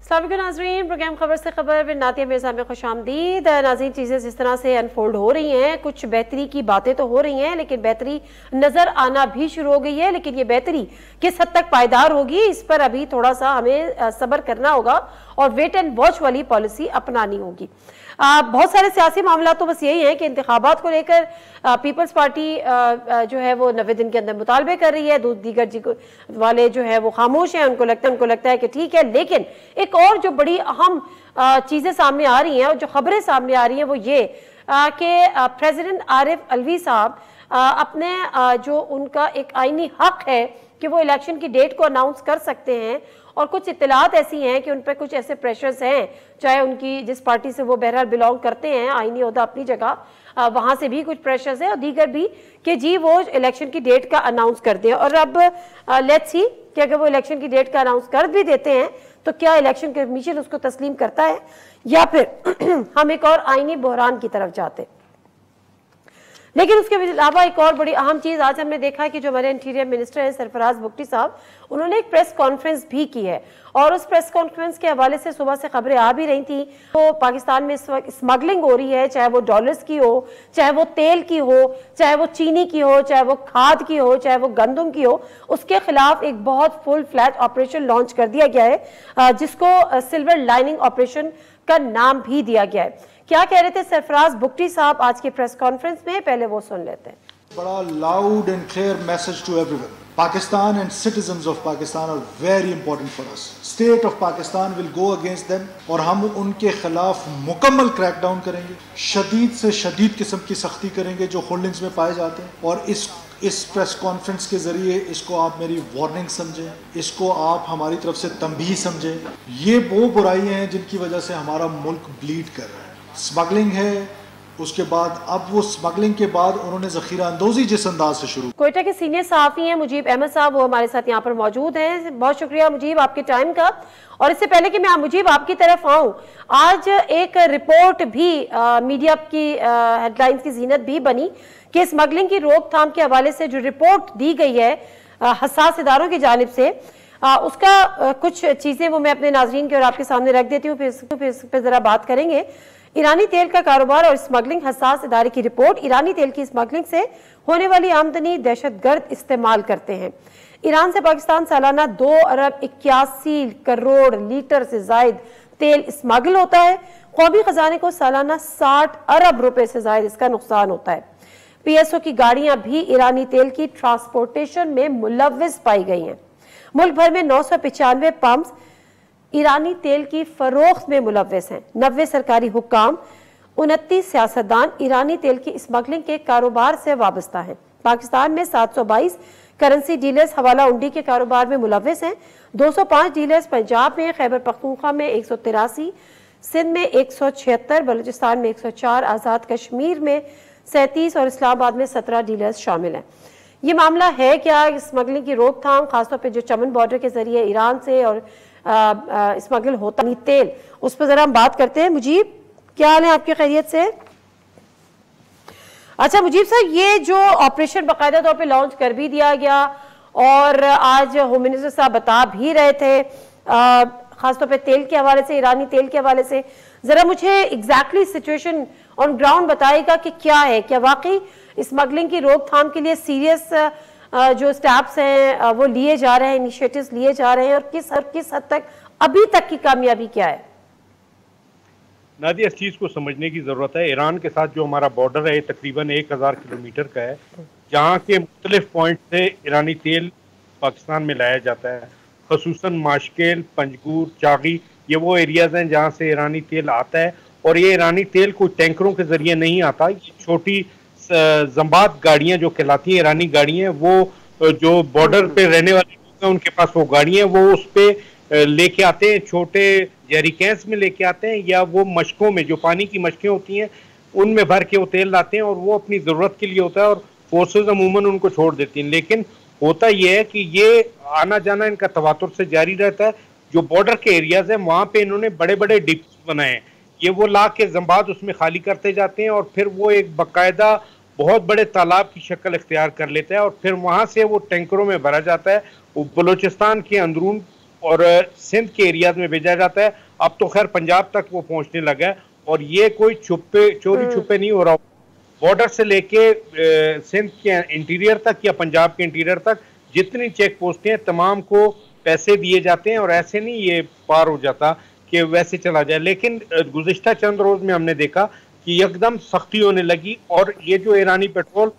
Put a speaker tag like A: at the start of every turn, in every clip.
A: साबिक़ नाज़रीन, प्रोग्राम खबर से खबर में नातिया मिर्ज़ा में खुशामदीद। नाज़रीन, चीज़ें जिस तरह से अनफोल्ड हो रही हैं, कुछ बेहतरी की बातें तो हो रही हैं, लेकिन बेहतरी नज़र आना भी शुरू हो गई है। लेकिन ये बेहतरी किस हद तक पायदार होगी, इस पर अभी थोड़ा सा हमें सब्र करना होगा और वेट एंड वॉच वाली पॉलिसी अपनानी होगी। बहुत सारे सियासी मामला तो बस यही है कि इंतखाबात को लेकर पीपल्स पार्टी जो है वो 90 दिन के अंदर मुतालबे कर रही है। दीगर जी वाले जो है वो खामोश हैं, उनको लगता है कि ठीक है। लेकिन एक और जो बड़ी अहम चीज़ें सामने आ रही हैं और जो खबरें सामने आ रही हैं वो ये कि प्रेसिडेंट आरिफ अलवी साहब अपने जो उनका एक आईनी हक है कि वो इलेक्शन की डेट को अनाउंस कर सकते हैं, और कुछ इत्तलात ऐसी हैं कि उन पर कुछ ऐसे प्रेशर्स हैं, चाहे उनकी जिस पार्टी से वो बहरहाल बिलोंग करते हैं, आईनी ओहदा अपनी जगह, वहाँ से भी कुछ प्रेशर्स हैं और दीगर भी कि जी वो इलेक्शन की डेट का अनाउंस कर दें। और अब लेट्स सी कि अगर वो इलेक्शन की डेट का अनाउंस कर भी देते हैं तो क्या इलेक्शन कमीशन उसको तस्लीम करता है या फिर हम एक और आईनी बहरान की तरफ जाते। लेकिन उसके अलावा एक और बड़ी अहम चीज़ आज हमने देखा है कि जो हमारे इंटीरियर मिनिस्टर हैं सरफराज बुगटी साहब, उन्होंने एक प्रेस कॉन्फ्रेंस भी की है और उस प्रेस कॉन्फ्रेंस के हवाले से सुबह से खबरें आ भी रही थी। तो पाकिस्तान में इस वक्त स्मगलिंग हो रही है, चाहे वो डॉलर्स की हो, चाहे वो तेल की हो, चाहे वो चीनी की हो, चाहे वो खाद की हो, चाहे वो गंदम की हो, उसके खिलाफ एक बहुत फुल फ्लैज ऑपरेशन लॉन्च कर दिया गया है, जिसको सिल्वर लाइनिंग ऑपरेशन का नाम भी दिया गया है। क्या कह रहे थे सरफराज बुगटी साहब आज की प्रेस कॉन्फ्रेंस में, पहले वो सुन लेते हैं।
B: बड़ा loud and clear message to everyone, Pakistan and citizens of Pakistan are very important for us. State of Pakistan will go against them और हम उनके खिलाफ मुकम्मल क्रैकडाउन करेंगे, शदीद से शदीद किस्म की सख्ती करेंगे जो होल्डिंग्स में पाए जाते हैं। और इस प्रेस कॉन्फ्रेंस के जरिए इसको आप मेरी वार्निंग समझें, इसको आप हमारी तरफ से तंबीह समझें। ये वो बुराइयां हैं जिनकी वजह से हमारा मुल्क ब्लीड कर रहा है। स्मगलिंग है, उसके बाद अब वो स्मगलिंग के बाद उन्होंने जखीरा अंदोजी जिस अंदाज से शुरू।
A: कोयटा के सीनियर सहाफ़ी हैं मुजीब अहमद साहब, वो हमारे साथ यहाँ पर मौजूद हैं। बहुत शुक्रिया मुजीब आपके टाइम का। और इससे पहले कि मैं मुजीब आपकी तरफ आऊँ, आज एक रिपोर्ट भी मीडिया की हेडलाइंस की जीनत भी बनी कि स्मगलिंग की रोकथाम के हवाले से जो रिपोर्ट दी गई है हसास इदारों की जानिब से, उसका कुछ चीज़ें वो मैं अपने नाजरीन के और आपके सामने रख देती हूँ, फिर इस पर ज़रा बात करेंगे। ईरानी तेल का कारोबार और स्मगलिंग, हसास इदारे की रिपोर्ट। ईरानी तेल की स्मगलिंग से होने वाली आमदनी दहशतगर्द इस्तेमाल करते हैं। ईरान से पाकिस्तान सालाना 2 अरब 81 करोड़ लीटर से जायद तेल स्मगल होता है। कौमी खजाने को सालाना 60 अरब रुपए से जायद इसका नुकसान होता है। PSO की गाड़ियां भी ईरानी तेल की ट्रांसपोर्टेशन में मुलव्विस पाई गई हैं। मुल्क भर में 995 पंप्स ईरानी तेल की फरोख्त में मुलव्विस हैं। 90 सरकारी हुक्काम, 29 सियासतदान ईरानी तेल की स्मगलिंग के कारोबार से वाबस्ता हैं। पाकिस्तान में 722 करेंसी डीलर्स हवाला उंडी के कारोबार में मुलव्विस हैं। 205 डीलर्स पंजाब में, खैबर पख्तूनख्वा में 183, सिंध में 176, बलूचिस्तान में 104, आज़ाद कश्मीर में 37 और इस्लामाबाद में 17 डीलर्स शामिल हैं। ये मामला है क्या स्मगलिंग की रोकथाम, खासतौर पर जो चमन बॉर्डर के जरिए ईरान से और स्मगल होता नहीं तेल, उस पर जरा हम बात करते हैं। मुजीब, क्या हाल है आपकी, खैरियत से? अच्छा मुजीब साहब, ये जो ऑपरेशन बाकायदा तौर पे लॉन्च कर भी दिया गया और आज होम मिनिस्टर साहब बता भी रहे थे खासतौर पे तेल के हवाले से, ईरानी तेल के हवाले से, जरा मुझे एग्जैक्टली सिचुएशन ऑन ग्राउंड बताएगा कि क्या है, क्या वाकई स्मगलिंग की रोकथाम के लिए सीरियस जो स्टेप्स हैं वो लिए जा रहे हैं, इनिशिएटिव्स लिए जा रहे हैं, और किस हद तक अभी तक की कामयाबी क्या है?
C: नादिया, इस चीज़ को समझने की ज़रूरत है। ईरान के साथ जो हमारा बॉर्डर है तकरीबन 1000 किलोमीटर का है, जहाँ के मुख्तलिफ पॉइंट से ईरानी तेल पाकिस्तान में लाया जाता है। खसूसन माशकेल, पंजगूर, चागी, ये वो एरियाज़ हैं जहाँ से ईरानी तेल आता है। और ये ईरानी तेल कोई टैंकरों के ज़रिए नहीं आता, ये छोटी जंबात गाड़ियाँ जो कहलाती हैं, ईरानी गाड़ियाँ, वो जो बॉर्डर पे रहने वाले लोग हैं उनके पास वो गाड़ियाँ, वो उस पर लेके आते हैं, छोटे जैरिकेंस में लेके आते हैं, या वो मशकों में जो पानी की मशकें होती हैं उनमें भर के वो तेल लाते हैं और वो अपनी ज़रूरत के लिए होता है और फोर्सेस अमूमन उनको छोड़ देती हैं। लेकिन होता ये है कि ये आना जाना इनका तवातुर से जारी रहता है। जो बॉर्डर के एरियाज हैं वहाँ पे इन्होंने बड़े बड़े डिपोज बनाए हैं, ये वो ला के जंबात उसमें खाली करते जाते हैं और फिर वो एक बाकायदा बहुत बड़े तालाब की शक्ल इख्तियार कर लेता है और फिर वहाँ से वो टैंकरों में भरा जाता है। वो बलूचिस्तान के अंदरून और सिंध के एरियाज में भेजा जाता है। अब तो खैर पंजाब तक वो पहुंचने लगा है और ये कोई चोरी छुपे नहीं हो रहा। बॉर्डर से लेके सिंध के इंटीरियर तक या पंजाब के इंटीरियर तक जितनी चेक पोस्टें हैं तमाम को पैसे दिए जाते हैं और ऐसे नहीं ये पार हो जाता कि वैसे चला जाए। लेकिन गुज़िश्ता चंद रोज में हमने देखा कि एकदम सख्ती होने लगी और ये जो ईरानी पेट्रोल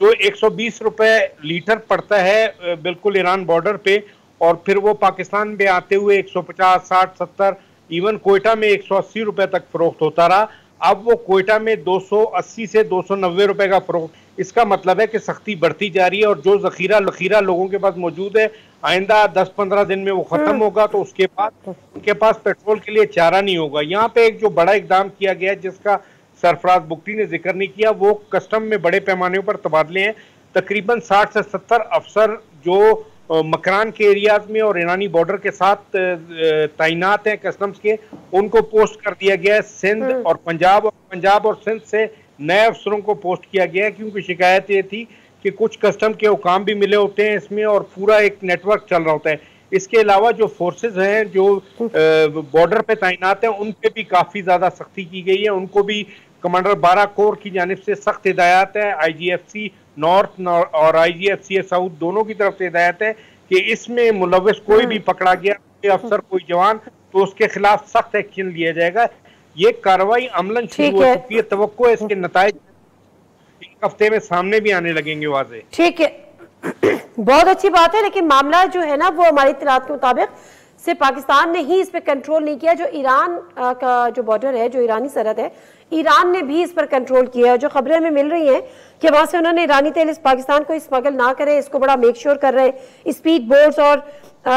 C: जो 120 रुपए लीटर पड़ता है बिल्कुल ईरान बॉर्डर पे, और फिर वो पाकिस्तान में आते हुए 150, 60, 70, इवन कोयटा में 180 रुपए तक फरोख्त होता रहा। अब वो कोयटा में 280 से 290 रुपए का फरोख्त। इसका मतलब है कि सख्ती बढ़ती जा रही है और जो जखीरा लोगों के पास मौजूद है आइंदा 10-15 दिन में वो खत्म होगा, तो उसके बाद उनके पास पेट्रोल के लिए चारा नहीं होगा। यहाँ पे एक जो बड़ा इकदाम किया गया है जिसका सरफराज बुगटी ने जिक्र नहीं किया, वो कस्टम में बड़े पैमाने पर तबादले हैं। तकरीबन 60 से 70 अफसर जो मकरान के एरियाज में और ईरानी बॉर्डर के साथ तैनात हैं कस्टम्स के, उनको पोस्ट कर दिया गया है। सिंध और पंजाब और सिंध से नए अफसरों को पोस्ट किया गया है, क्योंकि शिकायत ये थी कि कुछ कस्टम के हुकाम भी मिले होते हैं इसमें और पूरा एक नेटवर्क चल रहा होता है। इसके अलावा जो फोर्सेस हैं जो बॉर्डर पे तैनात हैं उन पे भी काफ़ी ज़्यादा सख्ती की गई है। उनको भी कमांडर 12 कोर की जानिब से सख्त हिदायत है, IGFC नॉर्थ और IGFC साउथ दोनों की तरफ से हिदायत है कि इसमें मुलव्वस कोई भी पकड़ा गया, कोई अफसर, कोई जवान, तो उसके खिलाफ सख्त एक्शन लिया जाएगा। ये कार्रवाई अमलन शुरू हो चुकी है। तवक्को है इसके नताइज एक हफ्ते में सामने भी आने लगेंगे वाज़े। ठीक है,
A: बहुत अच्छी बात है, लेकिन मामला जो है ना वो हमारी इत्तलात के मुताबिक सिर्फ पाकिस्तान ने ही इस पर कंट्रोल नहीं किया। जो ईरान का जो बॉर्डर है, जो ईरानी सरहद है, ईरान ने भी इस पर कंट्रोल किया है। जो खबरें हमें मिल रही हैं कि वहां से उन्होंने ईरानी तेल इस पाकिस्तान को स्मगल ना करे, इसको बड़ा मेक श्योर कर रहे हैं। स्पीड बोट्स और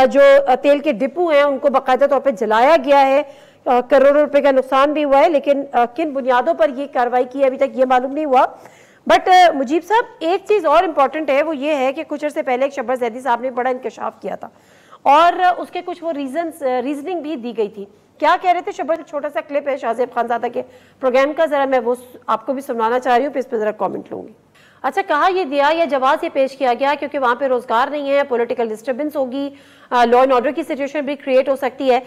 A: जो तेल के डिपो हैं उनको बाकायदा तौर पर जलाया गया है। करोड़ों रुपए का नुकसान भी हुआ है, लेकिन किन बुनियादों पर यह कार्रवाई की अभी तक ये मालूम नहीं हुआ। बट मुजीब साहब, एक चीज और इम्पोर्टेंट है, वो ये है कि कुछ अर्से पहले एक शब्बर जैदी साहब ने बड़ा इंकशाफ किया था और उसके कुछ वो रीजनिंग भी दी गई थी। क्या कह रहे थे शब्बर? छोटा सा क्लिप है शाहजेब खानजादा के प्रोग्राम का, जरा मैं वो आपको भी सुनाना चाह रही हूँ, इस पर जरा कॉमेंट लूंगी। अच्छा, कहा यह दिया या जवाब ये पेश किया गया क्योंकि वहां पे रोजगार नहीं है, पॉलिटिकल डिस्टर्बेंस होगी, लॉ एंड ऑर्डर की सिचुएशन भी क्रिएट हो सकती है।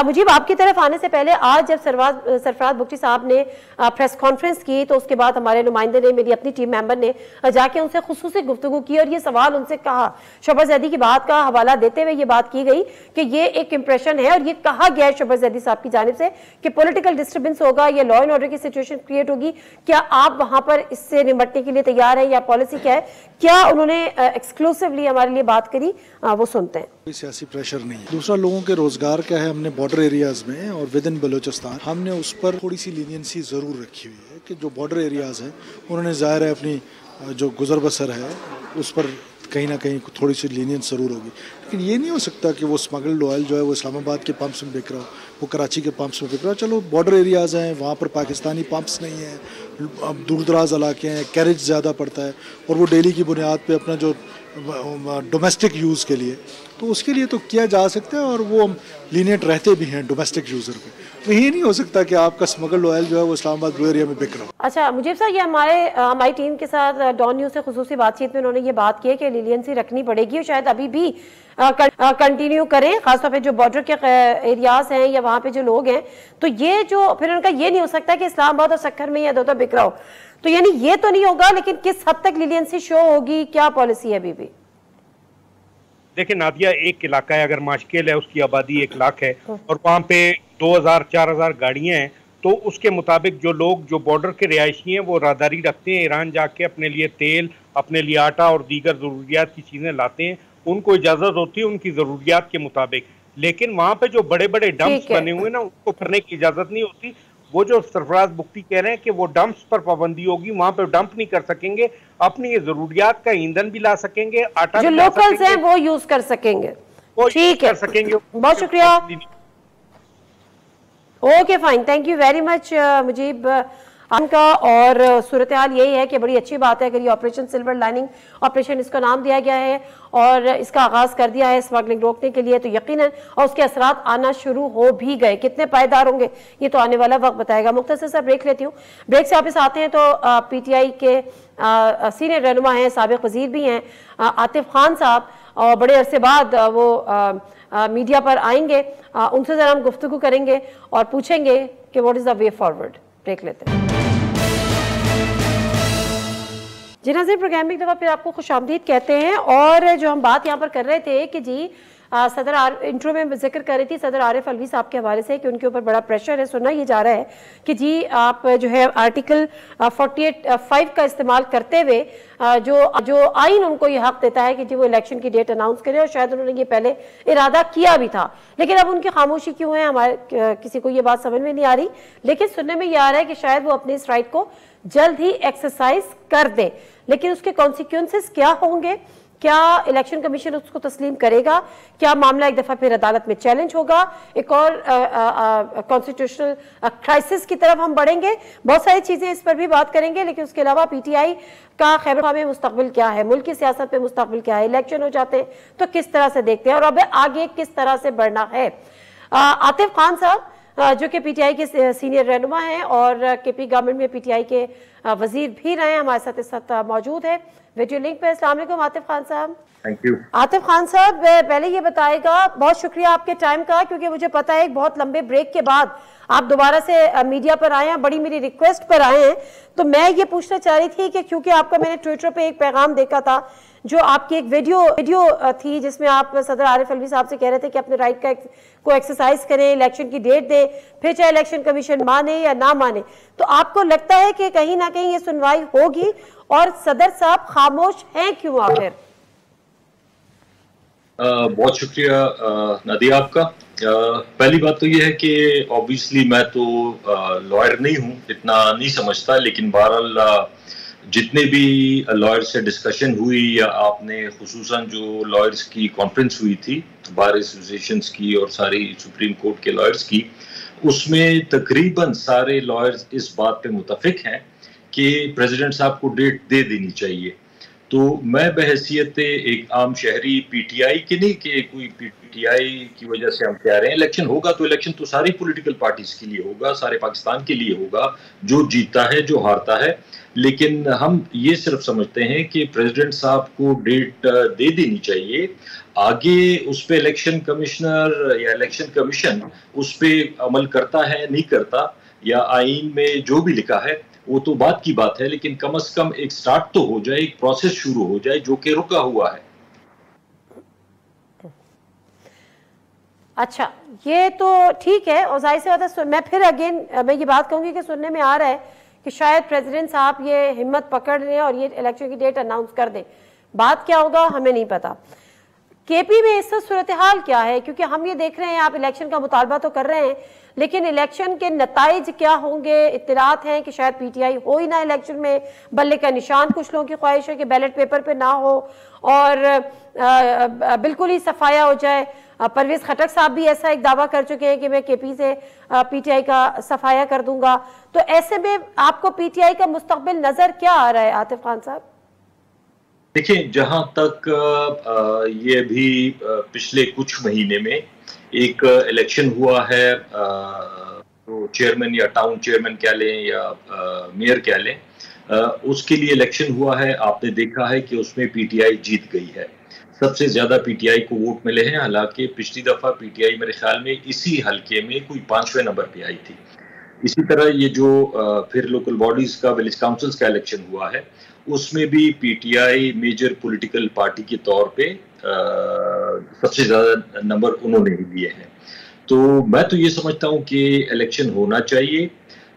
A: मुझे आपकी तरफ आने से पहले आज जब सरफराज बुगटी साहब ने प्रेस कॉन्फ्रेंस की तो उसके बाद हमारे नुमाइंदे ने, मेरी अपनी टीम मेंबर ने जाके उनसे खुसूसी गुफ्तगू की और ये सवाल उनसे कहा। शब्बर जैदी की बात का हवाला देते हुए ये बात की गई कि ये एक इंप्रेशन है और ये कहा गया है शब्बर जैदी साहब की जानिब से कि पॉलिटिकल डिस्टर्बेंस होगा या लॉ एंड ऑर्डर की सिचुएशन क्रिएट होगी। क्या आप वहां पर इससे निपटने के लिए तैयार है या पॉलिसी क्या है? क्या उन्होंने एक्सक्लूसिवली हमारे लिए बात करी, वो सुनते हैं।
B: कोई सियासी प्रेशर नहीं है। दूसरा, लोगों के रोजगार क्या है, हमने बॉर्डर एरियाज में और विद इन बलूचिस्तान हमने उस पर थोड़ी सी लीनियंसी जरूर रखी हुई है कि जो बॉर्डर एरियाज हैं उन्होंने जाहिर है अपनी जो गुजर बसर है उस पर कहीं ना कहीं थोड़ी सी लीनियंस जरूर होगी, लेकिन ये नहीं हो सकता कि वो स्मगल्ड ऑयल जो है वो इस्लामाबाद के पंप्स में बिक रहा हो, वो कराची के पंप्स में बिक रहा हो। चलो बॉर्डर एरियाज हैं, वहाँ पर पाकिस्तानी पंप्स नहीं हैं, अब दूर दराज इलाके हैं, कैरेज ज़्यादा पड़ता है और वो डेली की बुनियाद पे अपना जो डोमेस्टिक यूज़ के लिए, तो उसके लिए तो किया जा सकता है और वो लीनियंट रहते भी हैं डोमेस्टिक यूज़र पे। तो ये नहीं हो सकता कि आपका स्मगल्ड ऑयल जो है वो इस्लामाबाद ब्लू एरिया में बिक रहा हो।
A: अच्छा मुजीब साहब, ये हमारी टीम के साथ डॉन न्यूज़ से खुसूसी बातचीत में उन्होंने ये बात की है कि लीनियंसी रखनी पड़ेगी और शायद अभी भी कंटिन्यू करें, खासतौर पे जो बॉर्डर के एरियाज हैं या वहाँ पे जो लोग हैं। तो ये जो फिर उनका ये नहीं हो सकता कि इस्लामाबाद और सक्खर में या दो बिक रहा हो, तो यानी ये तो नहीं होगा, लेकिन किस हद तक लीनियंसी शो होगी, क्या पॉलिसी है अभी भी?
C: देखिए नादिया, एक इलाका है, अगर माशकेल है उसकी आबादी 1 लाख है और वहाँ पे 2000-4000 गाड़ियाँ हैं, तो उसके मुताबिक जो लोग जो बॉर्डर के रिहायशी हैं वो राहदारी रखते हैं, ईरान जाके अपने लिए तेल, अपने लिए आटा और दीगर ज़रूरियात की चीज़ें लाते हैं। उनको इजाज़त होती है उनकी ज़रूरियात के मुताबिक, लेकिन वहाँ पे जो बड़े बड़े डंप्स बने हुए ना उनको करने की इजाज़त नहीं होती। वो जो सरफराज बुगटी कह रहे हैं कि वो डंप्स पर पाबंदी होगी, वहाँ पे डंप नहीं कर सकेंगे, अपनी ज़रूरियात का ईंधन भी ला सकेंगे, आटा
A: जो लोकल्स हैं वो यूज कर सकेंगे। ठीक है, बहुत शुक्रिया। Okay fine, thank you very much Mujib का। और सूरत हाल यही है कि बड़ी अच्छी बात है अगर ये ऑपरेशन सिल्वर लाइनिंग ऑपरेशन इसका नाम दिया गया है और इसका आगाज कर दिया है स्मगलिंग रोकने के लिए, तो यकीनन और उसके असरात आना शुरू हो भी गए। कितने पायदार होंगे ये तो आने वाला वक्त बताएगा। मुख्तसर सा ब्रेक लेती हूँ, ब्रेक से वापस आते हैं तो PTI के सीनियर रहनुमा हैं, साबिक वजीर भी हैं आतिफ खान साहब, और बड़े अरसे बाद वो मीडिया पर आएंगे, उनसे जरा हम गुफ्तगू करेंगे और पूछेंगे कि what is the way forward. Break लेते हैं। जी नाज़रीन, प्रोग्राम में एक दफ़ा फिर आपको खुशामदीद कहते हैं। और जो हम बात यहाँ पर कर रहे थे कि जी सदर इंट्रो में जिक्र कर रही थी सदर आरिफ अलवी साहब के हवाले से कि उनके ऊपर बड़ा प्रेशर है। सुना ये जा रहा है कि जी आप जो है आर्टिकल 48(5) का इस्तेमाल करते हुए जो आइन उनको ये हक देता है कि जी वो इलेक्शन की डेट अनाउंस करें, और शायद उन्होंने ये पहले इरादा किया भी था, लेकिन अब उनकी खामोशी क्यों है हमारे किसी को ये बात समझ में नहीं आ रही। लेकिन सुनने में ये आ रहा है कि शायद वो अपनी इस राइट को जल्द ही एक्सरसाइज कर दे, लेकिन उसके कॉन्सिक्वेंसेस क्या होंगे, क्या इलेक्शन कमीशन उसको तस्लीम करेगा, क्या मामला एक दफा फिर अदालत में चैलेंज होगा, एक और कॉन्स्टिट्यूशनल क्राइसिस की तरफ हम बढ़ेंगे। बहुत सारी चीजें इस पर भी बात करेंगे, लेकिन उसके अलावा पीटीआई का खैबर ख्वाह में मुस्तकबिल क्या है, मुल्क की सियासत में मुस्तकबिल क्या है, इलेक्शन हो जाते हैं तो किस तरह से देखते हैं, और अब आगे किस तरह से बढ़ना है। आतिफ खान साहब जो कि पीटीआई के सीनियर रहनुमा हैं और केपी गवर्नमेंट में पीटीआई के वजीर भी रहे हैं, हमारे साथ इस वक्त मौजूद है वीडियो लिंक पे। अस्सलाम वालेकुम आतिफ खान साहब।
D: Thank you.
A: आतिफ खान साहब, पहले ये बताएगा, बहुत शुक्रिया आपके टाइम का, क्योंकि मुझे पता है एक बहुत लंबे ब्रेक के बाद आप दोबारा से मीडिया पर आए हैं, बड़ी मेरी रिक्वेस्ट पर आए हैं। तो मैं ये पूछना चाह रही थी कि क्योंकि आपका मैंने ट्विटर पे एक पैगाम देखा था, जो आपकी एक वीडियो थी जिसमें आप सदर आरिफ अलवी साहब से कह रहे थे कि अपने राइट को एक्सरसाइज करें, इलेक्शन की डेट दें, फिर चाहे इलेक्शन कमीशन माने या ना माने। तो आपको लगता है कि कहीं ना कहीं ये सुनवाई होगी, और सदर साहब खामोश हैं क्यों आखिर?
D: बहुत शुक्रिया नादिया आपका। पहली बात तो ये है कि ऑब्वियसली मैं तो लॉयर नहीं हूँ, इतना नहीं समझता, लेकिन बहरहाल जितने भी लॉयर से डिस्कशन हुई या आपने खुसूसन जो लॉयर्स की कॉन्फ्रेंस हुई थी बार एसोसिएशंस की और सारी सुप्रीम कोर्ट के लॉयर्स की, उसमें तकरीबन सारे लॉयर्स इस बात पे मुतफिक हैं कि प्रेसिडेंट साहब को डेट दे देनी चाहिए। तो मैं बहैसियत एक आम शहरी पीटीआई के नहीं कि कोई पीटीआई की वजह से हम कह रहे हैं इलेक्शन होगा, तो इलेक्शन तो सारी पॉलिटिकल पार्टीज के लिए होगा, सारे पाकिस्तान के लिए होगा, जो जीतता है जो हारता है। लेकिन हम ये सिर्फ समझते हैं कि प्रेसिडेंट साहब को डेट दे देनी चाहिए। आगे उस पर इलेक्शन कमिश्नर या इलेक्शन कमीशन उस पर अमल करता है नहीं करता, या आइन में जो भी लिखा है वो तो बात की बात है, लेकिन कम से कम एक स्टार्ट तो हो जाए, एक प्रोसेस शुरू हो जाए जो कि रुका हुआ है।
A: अच्छा, ये तो ठीक है, और जाहिर सी बात है, मैं फिर अगेन मैं ये बात कहूंगी कि सुनने में आ रहा है कि शायद प्रेसिडेंट साहब ये हिम्मत पकड़ लें और ये इलेक्शन की डेट अनाउंस कर दें। बात क्या होगा हमें नहीं पता। केपी में इस सूरत हाल क्या है, क्योंकि हम ये देख रहे हैं आप इलेक्शन का मुतालबा तो कर रहे हैं, लेकिन इलेक्शन के नताइज क्या होंगे। इत्तलात हैं कि शायद पीटीआई हो ही ना इलेक्शन में, बल्ले का निशान कुछ लोगों की ख्वाहिश है कि बैलेट पेपर पे ना हो और बिल्कुल ही सफाया हो जाए। परवेज खटक साहब भी ऐसा एक दावा कर चुके हैं कि मैं केपी से पीटीआई का सफाया कर दूंगा। तो ऐसे में आपको पीटीआई का मुस्तकबिल नजर क्या आ रहा है आतिफ खान साहब?
D: देखिए, जहां तक ये भी पिछले कुछ महीने में एक इलेक्शन हुआ है, तो चेयरमैन या टाउन चेयरमैन कह लें या मेयर कह लें, उसके लिए इलेक्शन हुआ है। आपने देखा है कि उसमें पीटीआई जीत गई है, सबसे ज्यादा पीटीआई को वोट मिले हैं। हालांकि पिछली दफा पीटीआई मेरे ख्याल में इसी हलके में कोई 5वें नंबर पे आई थी। इसी तरह ये जो फिर लोकल बॉडीज का विलेज काउंसिल्स का इलेक्शन हुआ है, उसमें भी पीटीआई मेजर पॉलिटिकल पार्टी के तौर पे सबसे ज्यादा नंबर उन्होंने ही लिए हैं। तो मैं तो ये समझता हूं कि इलेक्शन होना चाहिए।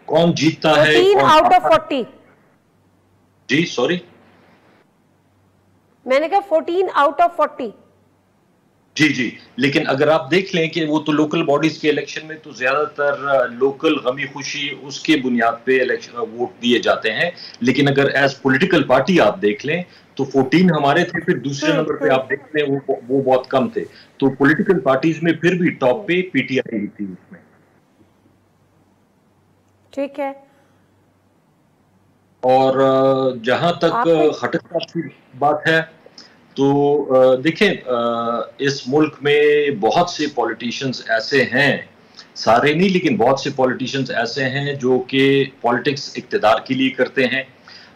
D: कौन जीतता है?
A: 14 आउट ऑफ 40।
D: जी सॉरी,
A: मैंने कहा 14 आउट ऑफ 40।
D: जी जी, लेकिन अगर आप देख लें कि वो तो लोकल बॉडीज के इलेक्शन में तो ज्यादातर लोकल गमी खुशी उसके बुनियाद पे इलेक्शन वोट दिए जाते हैं, लेकिन अगर एज पॉलिटिकल पार्टी आप देख लें तो 14 हमारे थे, फिर दूसरे नंबर पे आप देख लें वो बहुत कम थे। तो पॉलिटिकल पार्टीज में फिर भी टॉप पे पीटीआई ही थी उसमें।
A: ठीक है।
D: और जहां तक खटक साहब की बात है, तो देखें, इस मुल्क में बहुत से पॉलिटिशियंस ऐसे हैं, सारे नहीं लेकिन बहुत से पॉलिटिशियंस ऐसे हैं जो कि पॉलिटिक्स इक्तिदार के लिए करते हैं।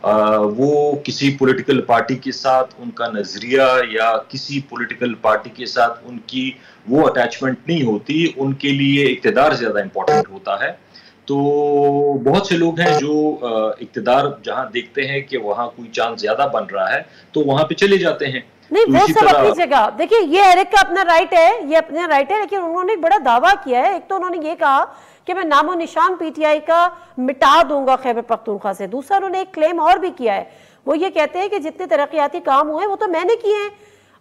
D: वो किसी पॉलिटिकल पार्टी के साथ उनका नजरिया या किसी पॉलिटिकल पार्टी के साथ उनकी वो अटैचमेंट नहीं होती, उनके लिए इक़्तिदार ज्यादा इंपॉर्टेंट होता है। तो बहुत से लोग हैं जो इक़्तिदार जहां देखते हैं कि वहां कोई चांस ज्यादा बन रहा है तो वहां पे चले जाते हैं।
A: नहीं,
D: तो
A: वो सब अपनी जगह, देखिए ये एरिक का अपना राइट है, ये अपना राइट है, लेकिन उन्होंने एक बड़ा दावा किया है। एक तो उन्होंने ये कहा कि मैं नामो निशान पीटीआई का मिटा दूंगा खैबर पख्तूनख्वा से। दूसरा उन्होंने एक क्लेम और भी किया है, वो ये कहते हैं कि जितने तरक्याती काम हुए वो तो मैंने किए हैं,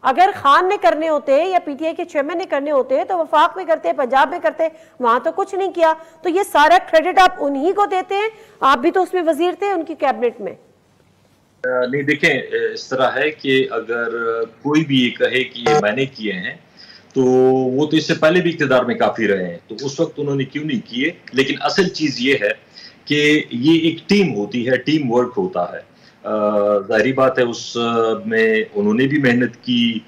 A: अगर खान ने करने होते या पीटीआई के चेयरमैन ने करने होते तो वफाक में करते, पंजाब में करते, वहां तो कुछ नहीं किया। तो ये सारा क्रेडिट आप उन्हीं को देते हैं, आप भी तो उसमें वजीर थे उनकी कैबिनेट में।
D: नहीं, देखें, इस तरह है कि अगर कोई भी ये कहे कि ये मैंने किए हैं तो वो तो इससे पहले भी इक़्तिदार में काफी रहे हैं, तो उस वक्त उन्होंने क्यों नहीं किए। लेकिन असल चीज ये है कि ये एक टीम होती है, टीम वर्क होता है। जाहिर बात है उस में उन्होंने भी मेहनत की,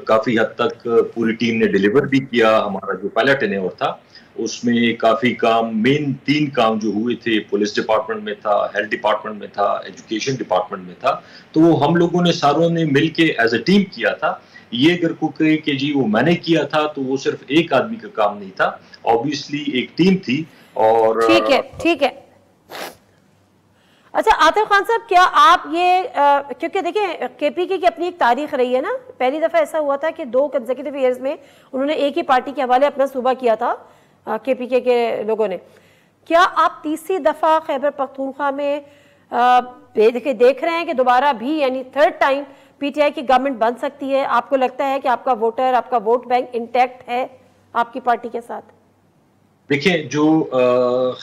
D: काफी हद तक पूरी टीम ने डिलीवर भी किया। हमारा जो पहला टेन्योर था उसमें काफी काम, मेन 3 काम जो हुए थे, पुलिस डिपार्टमेंट में था, हेल्थ डिपार्टमेंट में था, एजुकेशन डिपार्टमेंट में था, तो वो हम लोगों ने सारों ने मिलके एज ए टीम किया था। ये अगर कोई कहे कि जी वो मैंने किया था तो वो सिर्फ एक आदमी का काम नहीं था, ऑब्वियसली एक टीम थी। और
A: ठीक है, ठीक है। अच्छा आतिफ खान साहब, क्या आप ये क्योंकि देखिए केपीके की अपनी एक तारीख रही है ना, पहली दफा ऐसा हुआ था कि 2 कंसेक्यूटिव ईयर्स में उन्होंने एक ही पार्टी के हवाले अपना सूबा किया था केपीके के लोगों ने। क्या आप तीसरी दफा खैबर पख्तूनख्वा में देख रहे हैं कि दोबारा भी, यानी 3rd टाइम पीटीआई की गवर्नमेंट बन सकती है? आपको लगता है कि आपका वोटर, आपका वोट बैंक इंटैक्ट है आपकी पार्टी के साथ?
D: देखिए, जो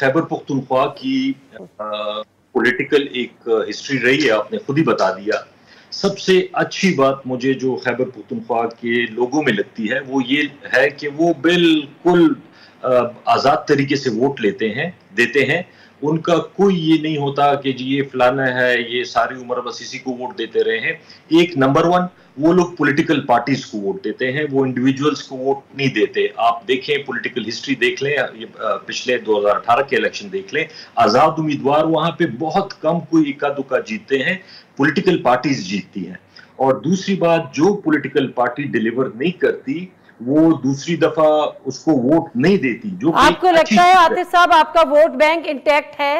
D: खैबर पख्तूनख्वा की पॉलिटिकल एक हिस्ट्री रही है, आपने खुद ही बता दिया। सबसे अच्छी बात मुझे जो खैबर पख्तूनख्वा के लोगों में लगती है वो ये है कि वो बिल्कुल आज़ाद तरीके से वोट देते हैं। उनका कोई ये नहीं होता कि जी ये फलाना है, ये सारी उम्र बस इसी को वोट देते रहे हैं। एक नंबर 1, वो लोग पॉलिटिकल पार्टीज को वोट देते हैं, वो इंडिविजुअल्स को वोट नहीं देते। आप देखें, पॉलिटिकल हिस्ट्री देख लें, ये पिछले 2018 के इलेक्शन देख लें, आजाद उम्मीदवार वहां पे बहुत कम, कोई इक्का दुक्का जीतते हैं, पॉलिटिकल पार्टीज जीतती हैं। और दूसरी बात, जो पॉलिटिकल पार्टी डिलीवर नहीं करती वो दूसरी दफा उसको वोट नहीं देती। जो
A: आपको लगता है आतिफ साहब आपका वोट बैंक इंटैक्ट है?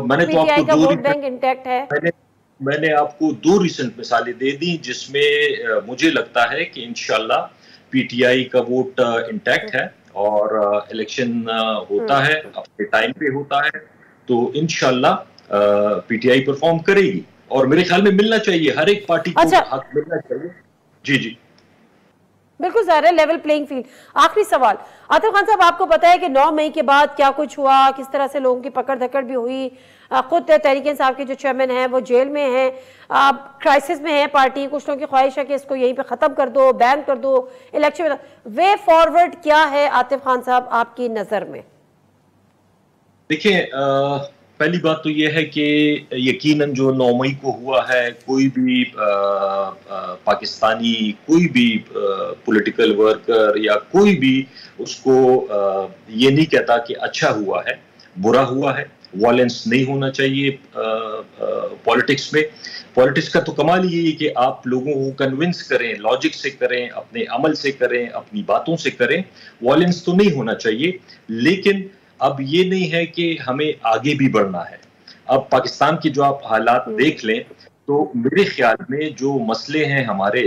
D: मैंने तो आपको
A: वोट बैंक इंटैक्ट है।
D: मैंने आपको 2 रिसेंट मिसालें दे दी जिसमें मुझे लगता है कि इंशाल्लाह पीटीआई का वोट इंटैक्ट है और इलेक्शन होता है, अपने टाइम पे होता है, तो इंशाल्लाह पीटीआई परफॉर्म करेगी। और मेरे ख्याल में मिलना चाहिए, हर एक पार्टी को हक मिलना चाहिए। जी जी,
A: बिल्कुल ज़ाहिर है, लेवल प्लेइंग फील्ड। आखिरी सवाल आतिफ खान साहब, आपको पता है कि 9 मई के बाद क्या कुछ हुआ, किस तरह से लोगों की पकड़ धकड़ भी हुई। खुद तहरीक इंसाफ के जो चेयरमैन हैं वो जेल में हैं, क्राइसिस में है पार्टी। कुछ लोगों की ख्वाहिश है कि इसको यहीं पे ख़त्म कर दो, बैन कर दो, इलेक्शन। वे फॉरवर्ड क्या है आतिफ खान साहब आपकी नज़र में?
D: देखिए, पहली बात तो यह है कि यकीनन जो 9 मई को हुआ है, कोई भी पाकिस्तानी, कोई भी पॉलिटिकल वर्कर या कोई भी उसको ये नहीं कहता कि अच्छा हुआ है, बुरा हुआ है। वॉयलेंस नहीं होना चाहिए पॉलिटिक्स में। पॉलिटिक्स का तो कमाल ही है कि आप लोगों को कन्विंस करें, लॉजिक से करें, अपने अमल से करें, अपनी बातों से करें। वॉयलेंस तो नहीं होना चाहिए, लेकिन अब ये नहीं है कि हमें आगे भी बढ़ना है। अब पाकिस्तान की जो आप हालात देख लें तो मेरे ख्याल में जो मसले हैं हमारे,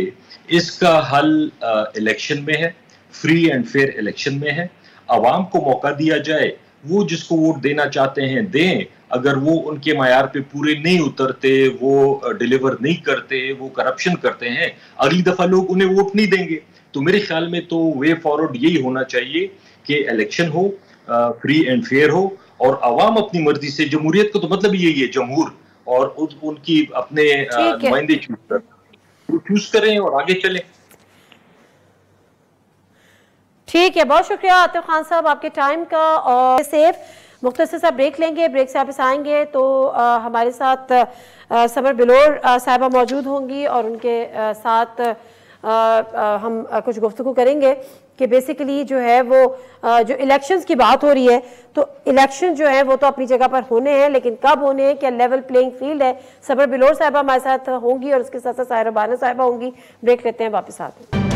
D: इसका हल इलेक्शन में है, फ्री एंड फेयर इलेक्शन में है। आवाम को मौका दिया जाए, वो जिसको वोट देना चाहते हैं दें। अगर वो उनके मायार पे पूरे नहीं उतरते, वो डिलीवर नहीं करते, वो करप्शन करते हैं, अगली दफा लोग उन्हें वोट नहीं देंगे। तो मेरे ख्याल में तो वे फॉरवर्ड यही होना चाहिए कि इलेक्शन हो, फ्री एंड फेयर हो और आवाम अपनी मर्जी से, जमहूरियत को तो मतलब यही है, जमहूर, और उनकी अपने नुमाइंदे चूज करें और आगे चलें।
A: ठीक है, बहुत शुक्रिया आतिफ खान साहब आपके टाइम का। और सेफ मुख्तसर सा ब्रेक लेंगे, ब्रेक से वापस आएंगे तो हमारे साथ समर बिलोर साहिबा मौजूद होंगी और उनके साथ हम कुछ गुफ्तगू करेंगे कि बेसिकली जो है वो जो इलेक्शंस की बात हो रही है, तो इलेक्शन जो है वो तो अपनी जगह पर होने हैं, लेकिन कब होने हैं, क्या लेवल प्लेइंग फील्ड है। सबर बिलोर साहिबा हमारे साथ होंगी और उसके साथ साथ साहिरा बानो साहिबा होंगी। ब्रेक लेते हैं, वापस आते हैं।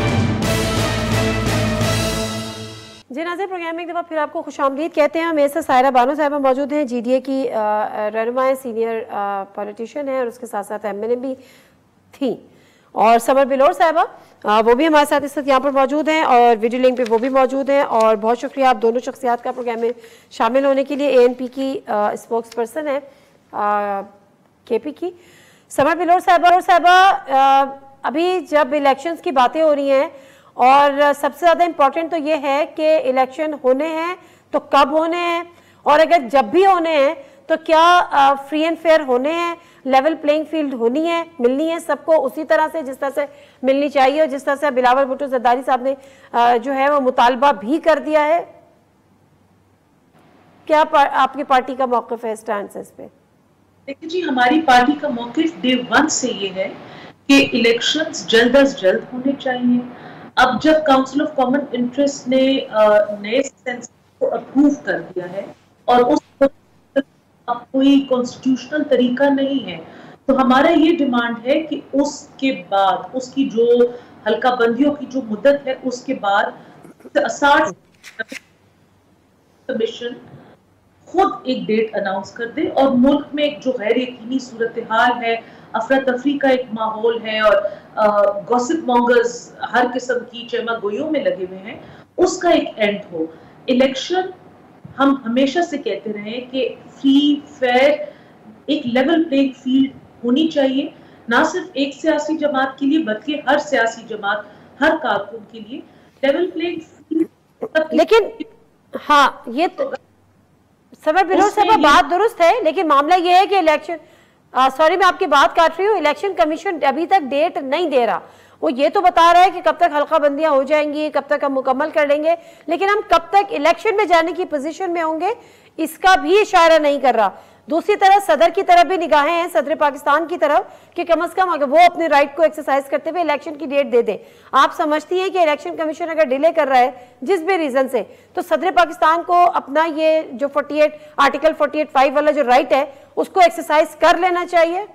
A: जी नाज़रीन, प्रोग्राम में एक दफ़ा फिर आपको खुशामदीद कहते हैं। मेरे साथ साहिरा बानो साहिबा मौजूद हैं, GDA की रहनुमा सीनियर पॉलिटिशियन है और उसके साथ साथ MLA भी थी, और समर बिलोर साहिबा वो भी हमारे साथ इस वक्त यहाँ पर मौजूद हैं और वीडियो लिंक पे वो भी मौजूद हैं। और बहुत शुक्रिया आप दोनों शख्सियात का प्रोग्राम में शामिल होने के लिए। ANP की स्पोक्स पर्सन है KP की समर बिलोर साहिबा। अभी जब इलेक्शंस की बातें हो रही हैं और सबसे ज़्यादा इम्पॉर्टेंट तो ये है कि इलेक्शन होने हैं तो कब होने हैं, और अगर जब भी होने हैं तो क्या फ्री एंड फेयर होने हैं, लेवल प्लेइंग फील्ड होनी है, मिलनी है सबको उसी तरह से जिस तरह से मिलनी चाहिए, और जिस तरह से बिलावल भुट्टो जरदारी साहब ने जो है वो मुतालबा भी कर दिया है। क्या आपकी पार्टी का मौक़िफ़ है, स्टैंड है इस पे?
E: देखिए जी, हमारी पार्टी का मौक़िफ़ डे 1 से ये है कि इलेक्शंस जल्द अज जल्द होने चाहिए। अब जब काउंसिल ऑफ कॉमन इंटरेस्ट ने नए सेंसस को अप्रूव कर दिया है और उस अब कोई कॉन्स्टिट्यूशनल तरीका नहीं है, तो हमारा ये डिमांड है कि उसके बाद उसकी जो हल्का बंदियों की जो मुद्दत है उसके बाद कमीशन खुद एक डेट अनाउंस कर दे, और मुल्क में एक जो गैर यकीनी सूरत हाल है, अफरा तफरी का एक माहौल है और गॉसिप मॉन्गर्स हर किस्म की चेमा गोइयों में लगे हुए हैं, उसका एक एंड हो। इलेक्शन हम हमेशा से कहते रहे कि फ्री फेयर एक लेवल प्लेइंग फील्ड होनी चाहिए, ना सिर्फ एक सियासी जमात के लिए बल्कि हर सियासी जमात, हर कारकुन के लिए लेवल प्लेइंग फील्ड।
A: लेकिन हाँ, ये तो समर बिलोर साहब बात दुरुस्त है, लेकिन मामला ये है कि इलेक्शन सॉरी मैं आपकी बात काट रही हूँ, इलेक्शन कमीशन अभी तक डेट नहीं दे रहा। वो ये तो बता रहा है कि कब तक हल्का बंदियां हो जाएंगी, कब तक हम मुकम्मल कर लेंगे, लेकिन हम कब तक इलेक्शन में जाने की पोजीशन में होंगे इसका भी इशारा नहीं कर रहा। दूसरी तरफ सदर की तरफ भी निगाहें हैं, सदर पाकिस्तान की तरफ, कि कम से कम अगर वो अपने राइट को एक्सरसाइज करते हुए इलेक्शन की डेट दे दे। आप समझती हैं कि इलेक्शन कमीशन अगर डिले कर रहा है जिस भी रीजन से, तो सदर पाकिस्तान को अपना ये जो 48 आर्टिकल 48(5) वाला जो राइट है उसको एक्सरसाइज कर लेना चाहिए?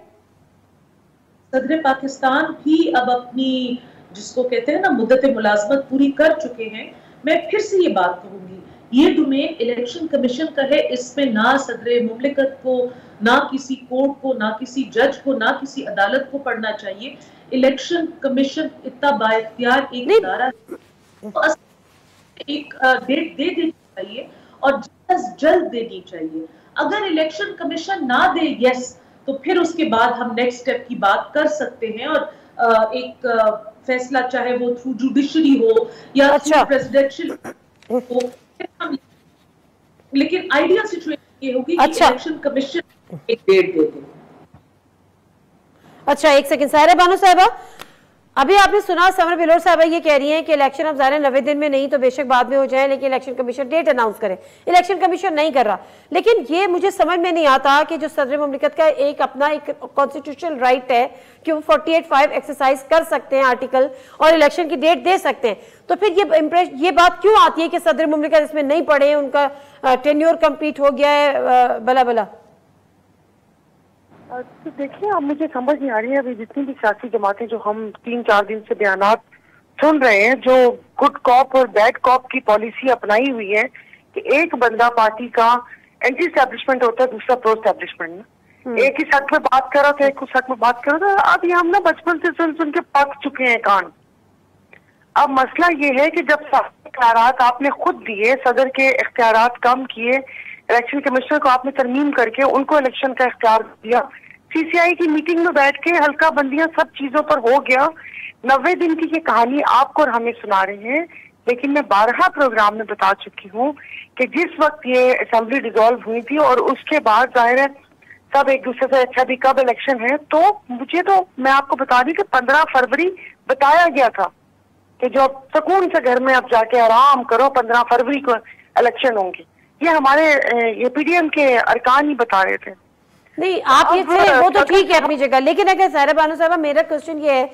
E: सदर पाकिस्तान भी अब अपनी जिसको कहते हैं ना मुद्दत मुलाजमत पूरी कर चुके हैं। मैं फिर से ये बात कहूंगी, ये डोमेन इलेक्शन कमीशन का है, इसमें ना सदर मुमलिकत को, ना किसी कोर्ट को, ना किसी जज को, ना किसी अदालत को पढ़ना चाहिए। इलेक्शन कमीशन इतना बाइख्तियार एक इदारा है, तो एक डेट दे देनी चाहिए और जल्द देनी चाहिए। अगर इलेक्शन कमीशन ना दे यस, तो फिर उसके बाद हम नेक्स्ट स्टेप की बात कर सकते हैं और एक फैसला चाहे वो थ्रू जुडिशरी हो या थ्रू प्रेसिडेंशियल हो, लेकिन आइडियल सिचुएशन ये होगी कि इलेक्शन कमीशन एक डेट दे दे।
A: अच्छा, एक सेकंड साहिरा बानो साहिबा, अभी आपने सुना समर बिलोर साहिबा ये कह रही हैं कि इलेक्शन अब ज़ाहिर 90 दिन में नहीं तो बेशक बाद में हो जाए, लेकिन इलेक्शन कमीशन डेट अनाउंस करे। इलेक्शन कमीशन नहीं कर रहा, लेकिन ये मुझे समझ में नहीं आता कि जो सदर मुमलिकत का एक अपना एक कॉन्स्टिट्यूशनल राइट है कि वो 48(5) एक्सरसाइज कर सकते हैं आर्टिकल और इलेक्शन की डेट दे सकते हैं, तो फिर ये बात क्यों आती है कि सदर मुमलिकत इसमें नहीं पढ़े, उनका टेन्योर कंप्लीट हो गया है बला बला?
F: तो देखिए, अब मुझे समझ नहीं आ रही है अभी जितनी भी सियासी जमातें जो हम 3-4 दिन से बयानात सुन रहे हैं, जो गुड कॉप और बैड कॉप की पॉलिसी अपनाई हुई है कि एक बंदा पार्टी का एंटी एस्टैब्लिशमेंट होता है, दूसरा प्रो एस्टैब्लिशमेंट। एक ही सक में बात कर रहा था, एक उस सक में बात कर रहा था। अब ये हम ना बचपन से सुन सुन के पक चुके हैं कान। अब मसला ये है कि जब इख्तियारात आपने खुद दिए, सदर के इख्तियारात कम किए, इलेक्शन कमिश्नर को आपने तरमीम करके उनको इलेक्शन का इख्तियार दिया, CCI की मीटिंग में बैठ के हल्का बंदियां सब चीजों पर हो गया। 90 दिन की ये कहानी आपको और हमें सुना रहे हैं, लेकिन मैं 12 प्रोग्राम में बता चुकी हूँ कि जिस वक्त ये असेंबली डिसॉल्व हुई थी और उसके बाद जाहिर है सब एक दूसरे से अच्छा भी कब इलेक्शन है, तो मुझे तो मैं आपको बता दी कि 15 फरवरी बताया गया था कि जो सुकून से घर में अब जाके आराम करो, 15 फरवरी को इलेक्शन होंगे। ये हमारे ये PDM के अरकान ही बता रहे थे।
A: नहीं, आप ये वो तो ठीक है अपनी जगह, लेकिन अगर साहिरा बानो साहबा मेरा क्वेश्चन ये है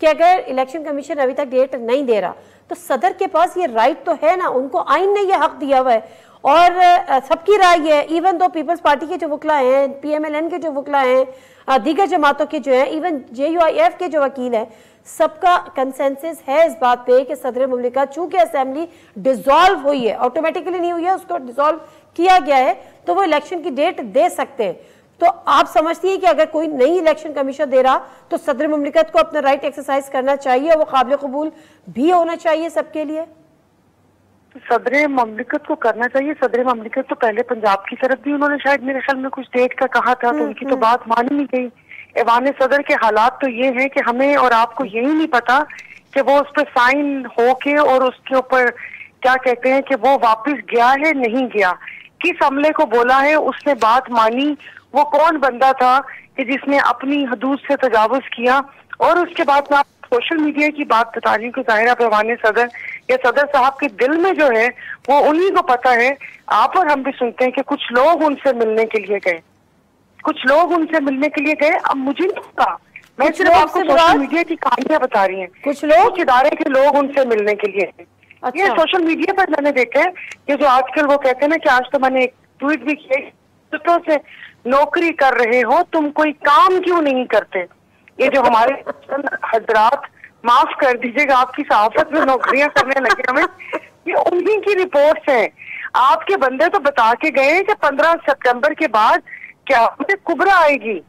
A: कि अगर इलेक्शन कमीशन अभी तक डेट नहीं दे रहा तो सदर के पास ये राइट तो है ना, उनको आइन ने ये हक दिया हुआ है। और सबकी राय है, इवन दो पीपल्स पार्टी के जो वकला हैं, PMLN के जो वकला हैं, दीगर जमातों के जो हैं, इवन JUIF के जो वकील हैं, सबका कंसेंसस है इस बात पे कि सदर मुमलिकत चूंकि असेंबली डिसॉल्व हुई है, ऑटोमेटिकली नहीं हुई है, उसको डिसॉल्व किया गया है, तो वो इलेक्शन की डेट दे सकते हैं। तो आप समझती हैं कि अगर कोई नई इलेक्शन कमीशन दे रहा तो सदर मुमलिकत को अपना राइट एक्सरसाइज करना चाहिए, वो काबिल कबूल भी होना चाहिए सबके लिए?
F: सदर ममलिकत को करना चाहिए। सदर ममलिकत तो पहले पंजाब की तरफ भी उन्होंने शायद मेरे ख्याल में कुछ डेट का कहा था, तो उनकी तो बात मानी नहीं गई। ऐवान सदर के हालात तो ये हैं कि हमें और आपको यही नहीं पता कि वो उस पर साइन होके और उसके ऊपर क्या कहते हैं कि वो वापस गया है नहीं गया, किस अमले को बोला है, उसने बात मानी, वो कौन बंदा था कि जिसने अपनी हदूद से तजावुज किया। और उसके बाद मैं सोशल मीडिया की बात बता रही हूँ कि ज़ाहिर पैमाने सदर या सदर साहब के दिल में जो है वो उन्हीं को पता है। आप और हम भी सुनते हैं कि कुछ लोग उनसे मिलने के लिए गए, कुछ लोग उनसे मिलने के लिए गए। अब मुझे नहीं पता, मैं सिर्फ आपको सोशल मीडिया की कहानियां बता रही हैं। कुछ इदारे के लोग उनसे मिलने के लिए गए। अच्छा। ये सोशल मीडिया पर मैंने देखा है कि जो आजकल वो कहते हैं ना कि आज तो मैंने एक ट्वीट भी किया से नौकरी कर रहे हो तुम, कोई काम क्यों नहीं करते। ये जो हमारे हजरात, माफ कर दीजिएगा, आपकी सहाफत में नौकरियां करने लगे हमें, ये उन्हीं की रिपोर्ट्स हैं। आपके बंदे तो बता के गए कि 15 सितंबर के बाद क़यामत कुबरा आएगी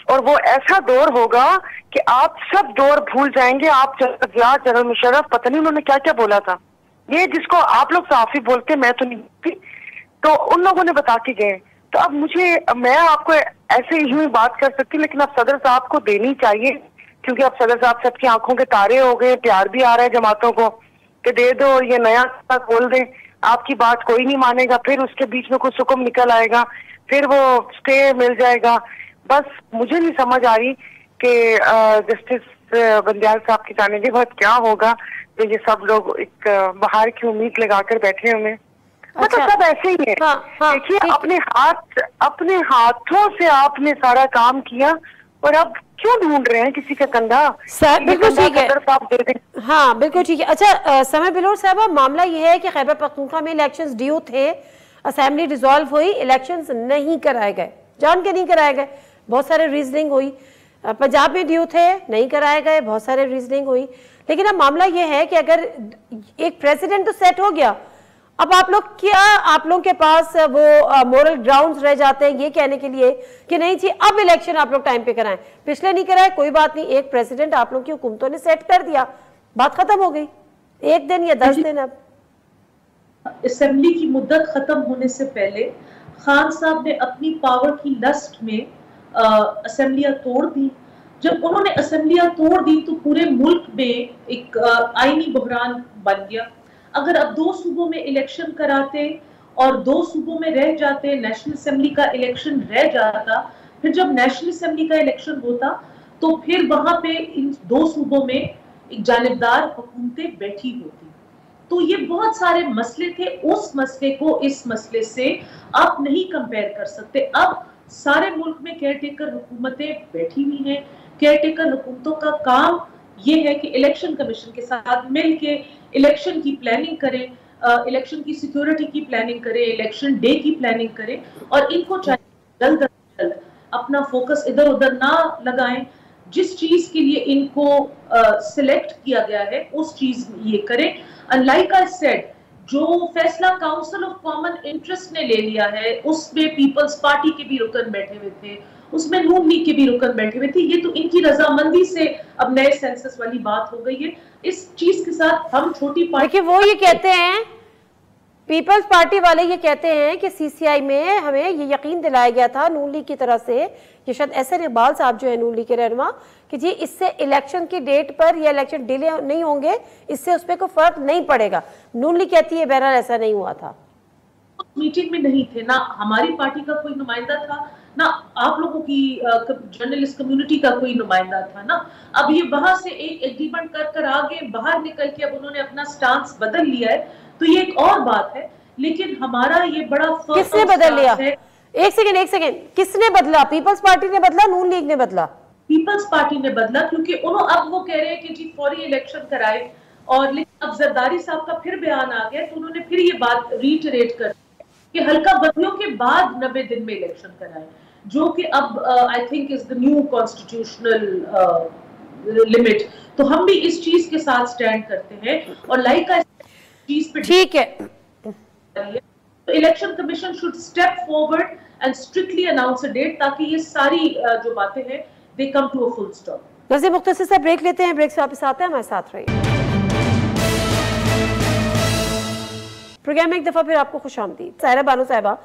F: और वो ऐसा दौर होगा कि आप सब दौर भूल जाएंगे। आप जनरल मुशर्रफ, पता नहीं उन्होंने क्या क्या बोला था, ये जिसको आप लोग साफी बोलते, मैं तो नहीं थी, तो उन लोगों ने बता के गए। तो अब मैं आपको ऐसे ही बात कर सकती हूँ, लेकिन अब सदर साहब को देनी चाहिए, क्योंकि अब सदर साहब सबकी आंखों के तारे हो गए। प्यार भी आ रहा है जमातों को कि दे दो, ये नया खोल दें, आपकी बात कोई नहीं मानेगा, फिर उसके बीच में कुछ हुक्म निकल आएगा, फिर वो स्टे मिल जाएगा। बस मुझे नहीं समझ आ रही कि जस्टिस बंदियाल साहब की जाने के बाद क्या होगा। तो ये सब लोग एक बाहर की उम्मीद लगाकर बैठे हुए, मतलब सब ऐसे ही है। देखिए, अपने हाथों से आपने सारा काम किया और अब क्यों ढूंढ रहे हैं किसी का कंधा?
A: सर बिल्कुल ठीक है, हाँ बिल्कुल ठीक है। अच्छा समय बिलोर साहब, मामला ये है कि खैबर पख्तूनख्वा में इलेक्शंस ड्यू थे, असेंबली डिसॉल्व हुई, इलेक्शंस नहीं कराए गए, जान के नहीं कराए गए, बहुत सारे रीजनिंग हुई। पंजाब में ड्यू थे, नहीं कराए गए, बहुत सारे रीजनिंग हुई। लेकिन अब मामला ये है कि अगर एक प्रेसिडेंट तो सेट हो गया, अब आप लोगों के पास वो मोरल ग्राउंड्स रह जाते हैं ये कहने के लिए कि नहीं जी अब इलेक्शन आप लोग टाइम पे कराएं, पिछले नहीं कराए कोई बात नहीं, एक प्रेसिडेंट आप लोग की हुकूमतों ने सेट कर दिया, बात खत्म हो गई, 1 दिन या 10 दिन। अब
E: असेंबली की मुद्दत खत्म होने से पहले खान साहब ने अपनी पावर की लस्ट में असेंबलियां तोड़ दी। जब उन्होंने असेंबलियां तोड़ दी तो पूरे मुल्क में एक आईनी बहरान बन गया। अगर अब 2 सूबों में इलेक्शन कराते और 2 सूबों में रह जाते, नेशनल असेंबली का इलेक्शन रह जाता, फिर जब नेशनल असेंबली का इलेक्शन होता तो फिर वहां पे इन 2 सूबों में एक जानिबदार हुकूमतें बैठी होती। तो ये बहुत सारे मसले थे, उस मसले को इस मसले से आप नहीं कंपेयर कर सकते। अब सारे मुल्क में केयरटेकर हुकूमतें बैठी हुई हैं। केयरटेकर हुकूमतों का काम ये है कि इलेक्शन कमीशन के साथ मिलके इलेक्शन की प्लानिंग करें, इलेक्शन की सिक्योरिटी की प्लानिंग करें, इलेक्शन डे की प्लानिंग करें, और इनको चाहिए जल्द अज जल्द अपना फोकस इधर उधर ना लगाएं। जिस चीज के लिए इनको सिलेक्ट किया गया है उस चीज ये करें। अनलाइक आई सेड, जो फैसला काउंसिल ऑफ कॉमन इंटरेस्ट ने ले लिया है उसमें पीपल्स पार्टी के भी रुकन बैठे हुए थे, उसमें नून लीग के भी रुकन बैठे हुए थे। ये तो इनकी रजामंदी से अब नए सेंसस वाली बात हो गई है। इस चीज के साथ हम छोटी पार्टी,
A: वो ये कहते हैं, पीपल्स पार्टी वाले ये कहते हैं कि सीसीआई में हमें ये यकीन दिलाया गया था नून लीग की तरफ से, ये शायद एहसन इकबाल साहब जो है नून लीग के रहनुमा, कि जी इससे इलेक्शन की डेट पर या इलेक्शन डिले नहीं होंगे, इससे उस पर कोई फर्क नहीं पड़ेगा। नून लीग कहती है बहरहाल ऐसा नहीं हुआ था।
E: मीटिंग में नहीं थे, ना हमारी पार्टी का कोई नुमाइंदा था, ना आप लोगों की जर्नलिस्ट कम्युनिटी का कोई नुमाइंदा था ना। अब ये वहां से एक एग्रीमेंट कर आगे बाहर निकल के अब उन्होंने अपना स्टांस बदल लिया है, तो ये एक और बात है। लेकिन हमारा ये बड़ा
A: किसने बदल लिया? एक सेकेंड, किसने बदला? पीपल्स पार्टी ने बदला, नून लीग ने बदला?
E: पीपल्स पार्टी ने बदला, क्योंकि उन्होंने अब वो कह रहे हैं कि जी फौरी इलेक्शन कराए, और लेकिन अब जरदारी साहब का फिर बयान आ गया तो उन्होंने फिर ये बात रीइटरेट कर कि हल्का बदलियों के बाद 90 दिन में इलेक्शन कराए, जो कि अब I think is the new constitutional limit. तो हम भी इस चीज के साथ स्टैंड करते हैं और लाइक का चीज पे
A: ठीक है,
E: तो election commission should step forward and strictly announce a date, ताकि ये सारी जो बातें हैं they come to a full stop.
A: Nazir मुख्तसर से ब्रेक लेते हैं, ब्रेक से वापस आते हैं, हमारे साथ रहिए। प्रोग्राम में एक दफा फिर आपको खुशामदीद। सायरा बानो साहिबा,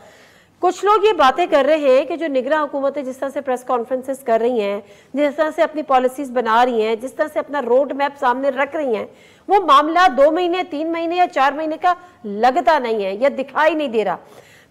A: कुछ लोग ये बातें कर रहे हैं कि जो निगरान हुकूमतें जिस तरह से प्रेस कॉन्फ्रेंसेस कर रही हैं, जिस तरह से अपनी पॉलिसीज बना रही हैं, जिस तरह से अपना रोड मैप सामने रख रही हैं, वो मामला 2 महीने 3 महीने या 4 महीने का लगता नहीं है या दिखाई नहीं दे रहा।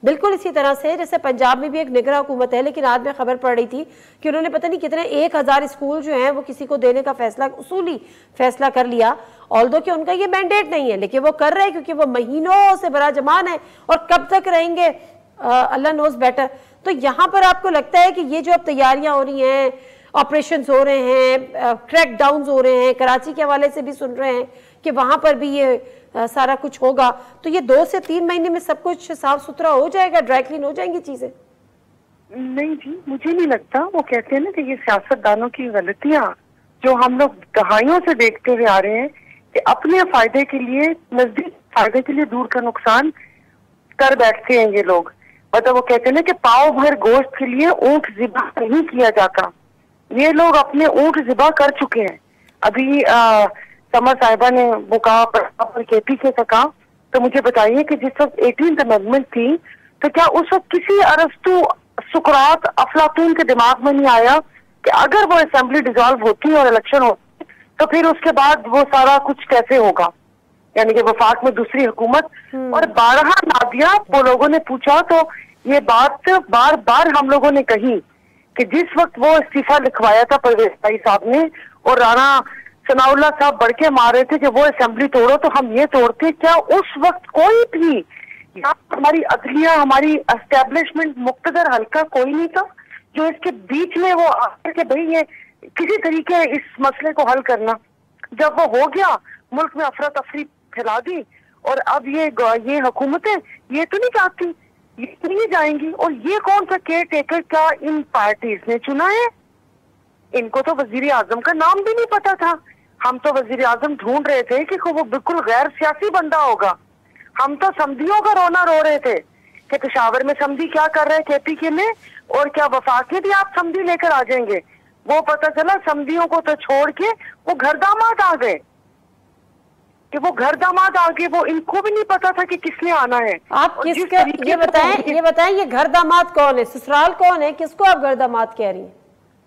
A: बिल्कुल इसी तरह से जैसे पंजाब में भी एक निगरान हुकूमत है, लेकिन आज मैं खबर पढ़ रही थी कि उन्होंने पता नहीं कितने 1000 स्कूल जो हैं वो किसी को देने का फैसला, उसूली फैसला कर लिया, ऑल्दो कि उनका ये मैंडेट नहीं है, लेकिन वो कर रहे हैं क्योंकि वो महीनों से बड़ा जमान है और कब तक रहेंगे अल्लाह नोज बेटर। तो यहाँ पर आपको लगता है कि ये जो अब तैयारियां हो रही हैं, ऑपरेशंस हो रहे हैं, क्रैक डाउन हो रहे हैं, कराची के हवाले से भी सुन रहे हैं कि वहां पर भी ये सारा कुछ होगा, तो ये 2 से 3 महीने में सब कुछ साफ सुथरा हो जाएगा, ड्राई क्लीन हो जाएंगी चीजें?
F: नहीं जी, मुझे नहीं लगता। वो कहते हैं ना कि ये सियासतदानों की गलतियां जो हम लोग दहाइयों से देखते हुए आ रहे हैं कि अपने फायदे के लिए, नजदीक फायदे के लिए दूर का नुकसान कर बैठते हैं ये लोग। मतलब वो कहते हैं ना कि पाव भर गोश्त के लिए ऊंट ज़िबा नहीं किया जाता। ये लोग अपने ऊंट ज़िबा कर चुके हैं। अभी समर साहिबा ने वो कहा पर KPK का कहा, तो मुझे बताइए कि जिस वक्त 18th अमेंडमेंट थी, तो क्या उस वक्त किसी अरस्तु, सुकरात, अफलातून के दिमाग में नहीं आया कि अगर वो असेंबली डिसॉल्व होती और इलेक्शन होती तो फिर उसके बाद वो सारा कुछ कैसे होगा, यानी कि वफाक में दूसरी हुकूमत। और 12 नादिया वो लोगों ने पूछा, तो ये बात बार बार हम लोगों ने कही कि जिस वक्त वो इस्तीफा लिखवाया था परवेज भाई साहब ने और राणा सनाउल्लाह साहब बढ़ के मार रहे थे कि वो असेंबली तोड़ो तो हम ये तोड़ते, क्या उस वक्त कोई भी यहाँ हमारी अदलिया, हमारी एस्टेब्लिशमेंट, मुक्तदर हल्का कोई नहीं था जो इसके बीच में वो आकर के भाई ये किसी तरीके इस मसले को हल करना? जब वो हो गया, मुल्क में अफरा तफरी फैला दी और अब ये हुकूमतें ये तो नहीं चाहती, ये तो नहीं जाएंगी। और ये कौन सा केयर टेकर का इन पार्टीज ने चुना है? इनको तो वजीर आजम का नाम भी नहीं पता था। हम तो वजीर आजम ढूंढ रहे थे कि वो बिल्कुल गैर सियासी बंदा होगा। हम तो समधियों का रोना रो रहे थे कि पेशावर में समधी क्या कर रहे हैं KPK में, और क्या वफाक में भी आप समधी लेकर आ जाएंगे। वो पता चला समधियों को तो छोड़ के वो घर दामाद आ गए, कि वो घर दामाद आ गए, वो इनको भी नहीं पता था कि किसने आना है।
A: आप किसके ये बताएं ये घर दामाद कौन है, ससुराल कौन है, किसको आप घर दामाद कह रही हैं?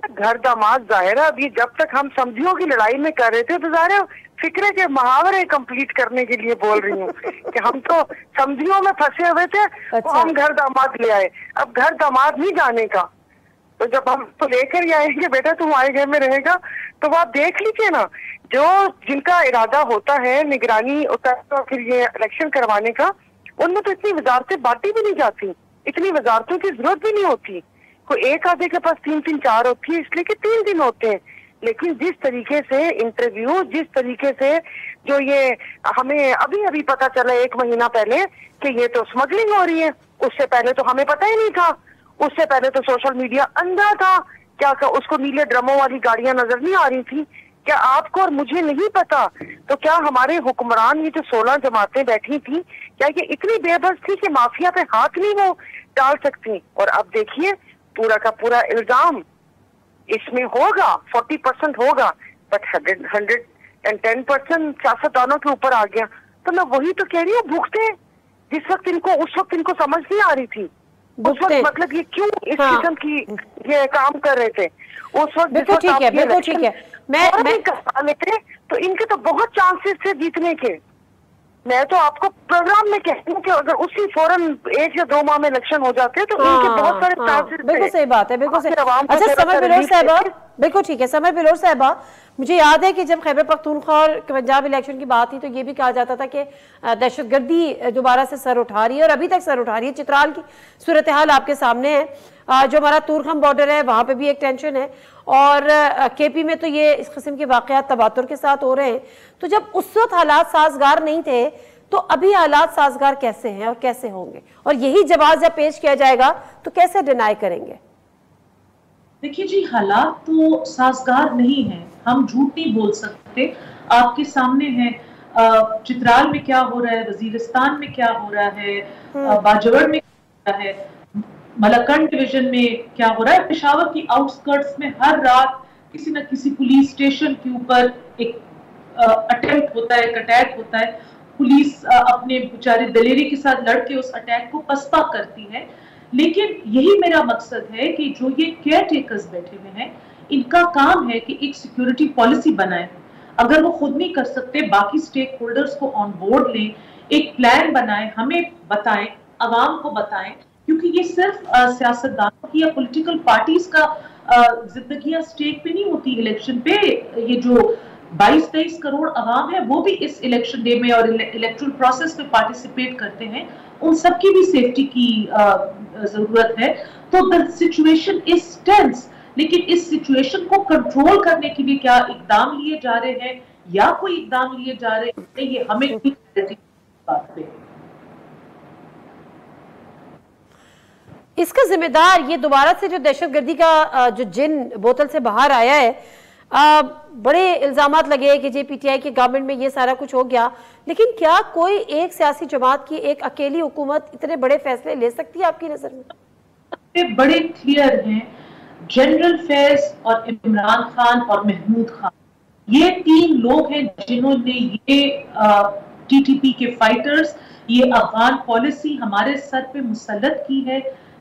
F: घर दामाद जाहिर है अभी जब तक हम समझियों की लड़ाई में कर रहे थे तो जाहिर है फिक्रे के मुहावरे कंप्लीट करने के लिए बोल रही हूँ कि हम तो समझियों में फंसे हुए थे। अच्छा। तो हम घर दामाद ले आए। अब घर दामाद नहीं जाने का, तो जब हम तो लेकर ही आएंगे, बेटा तुम आए घर में रहेगा, तो वो आप देख लीजिए ना, जो जिनका इरादा होता है निगरानी उतर फिर ये इलेक्शन करवाने का, उनमें तो इतनी वजारतें बांटी भी नहीं जाती, इतनी वजारतों की जरूरत भी नहीं होती। कोई एक आधे के पास 3-3 4 होती है, इसलिए कि 3 दिन होते हैं। लेकिन जिस तरीके से इंटरव्यू, जिस तरीके से जो ये हमें अभी अभी पता चला 1 महीना पहले कि ये तो स्मगलिंग हो रही है, उससे पहले तो हमें पता ही नहीं था। उससे पहले तो सोशल मीडिया अंधा था, क्या उसको नीले ड्रमों वाली गाड़ियां नजर नहीं आ रही थी? क्या आपको और मुझे नहीं पता? तो क्या हमारे हुक्मरान, ये जो 16 जमातें बैठी थी, क्या ये इतनी बेबस थी कि माफिया पे हाथ नहीं वो डाल सकती? और अब देखिए पूरा का पूरा इल्जाम इसमें होगा, 40% होगा, बट 110% सियासतदानों के ऊपर आ गया। तो मैं वही तो कह रही हूँ, भुगते जिस वक्त इनको, उस वक्त इनको समझ नहीं आ रही थी, उस वक्त मतलब ये क्यों इस किस्म की ये काम कर रहे थे उस वक्त।
A: बिल्कुल ठीक है, बिल्कुल ठीक है। मैं
F: करवा लेते तो इनके तो बहुत चांसेस थे जीतने के। मैं तो आपको प्रोग्राम में कहती हूँ कि अगर उसी फौरन 1 या 2 माह में इलेक्शन हो जाते तो इनके बहुत सारे चांसेस थे।
A: बिल्कुल सही बात है, बिल्कुल सही। अच्छा समर बिलोर साहिबा, बिल्कुल ठीक है, समर बिलोर साहिबा, मुझे याद है कि जब खैबर पख्तूनख्वा और पंजाब इलेक्शन की बात थी तो ये भी कहा जाता था कि दहशतगर्दी दोबारा से सर उठा रही है और अभी तक सर उठा रही है। चित्राल की सूरत हाल आपके सामने है, जो हमारा तूरखम बॉर्डर है वहां पे भी एक टेंशन है और केपी में तो ये इस किस्म के वाकयात तबातुर के साथ हो रहे हैं। तो जब उस वक्त हालात साजगार नहीं थे तो अभी हालात साजगार कैसे हैं और कैसे होंगे, और यही जवाब जब पेश किया जाएगा तो कैसे डिनाई करेंगे?
E: देखिए जी, हालात तो साजगार नहीं है, हम झूठ नहीं बोल सकते। आपके सामने है चित्राल में क्या हो रहा है, वजीरिस्तान में क्या हो रहा है, बाजवड़ में क्या हो रहा है, मलकंड डिवीजन में क्या हो रहा है, पेशावर की आउटस्कर्ट्स में हर रात किसी न किसी पुलिस स्टेशन के ऊपर एक अटेम्प्ट होता है, एक अटैक होता है। पुलिस अपने बेचारे दलेरी के साथ लड़के उस अटैक को पसपा करती है। लेकिन यही मेरा मकसद है कि जो ये केयर टेकर्स बैठे हुए हैं, इनका काम है कि एक सिक्योरिटी पॉलिसी बनाए। अगर वो खुद नहीं कर सकते, बाकी स्टेक होल्डर्स को ऑन बोर्ड लें, एक प्लान बनाएं, हमें बताएं, अवाम को बताएं, क्योंकि ये सिर्फ सियासतदानों की या पॉलिटिकल पार्टीज का जिंदगियां स्टेक पे नहीं होती इलेक्शन पे। ये जो 22-23 करोड़ अवाम है वो भी इस इलेक्शन डे में और इलेक्टोरल प्रोसेस में पार्टिसिपेट करते हैं, उन सबकी भी सेफ्टी की जरूरत है। तो द सिचुएशन इज टेंस, लेकिन इस सिचुएशन को कंट्रोल करने के लिए क्या इकदाम लिए जा रहे हैं या कोई इकदाम लिए जा रहे हैं, ये हमें बात पे।
A: इसका जिम्मेदार ये दोबारा से जो दहशतगर्दी का जो जिन बोतल से बाहर आया है, बड़े इल्जामात लगे कि जेपीटीआई के गवर्नमेंट में ये सारा कुछ हो गया, लेकिन क्या कोई एक सियासी जमात की एक अकेली हुकूमत इतने बड़े फैसले ले सकती है आपकी नजर में?
E: बड़े क्लियर हैं, जनरल फैज और इमरान खान और महमूद खान, ये 3 लोग हैं जिन्होंने ये टीटीपी के फाइटर्स, ये अफगान पॉलिसी हमारे सर पे मुसल्लत की है।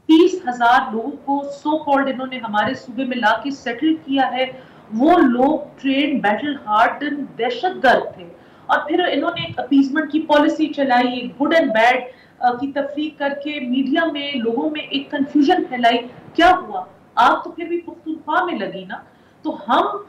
E: 30,000 लोगों को सो कॉल्ड इन्होंने हमारे सूबे में लाके सेटल किया है। वो लोग ट्रेन बैटल हार्डन दहशतगर्द थे, और फिर इन्होंने एक अपीजमेंट की पॉलिसी चलाई, गुड एंड बैड की तफरीक करके मीडिया में लोगों में एक कंफ्यूजन फैलाई। क्या हुआ? आग तो फिर भी पुख्तूनख्वा में लगी ना। तो हम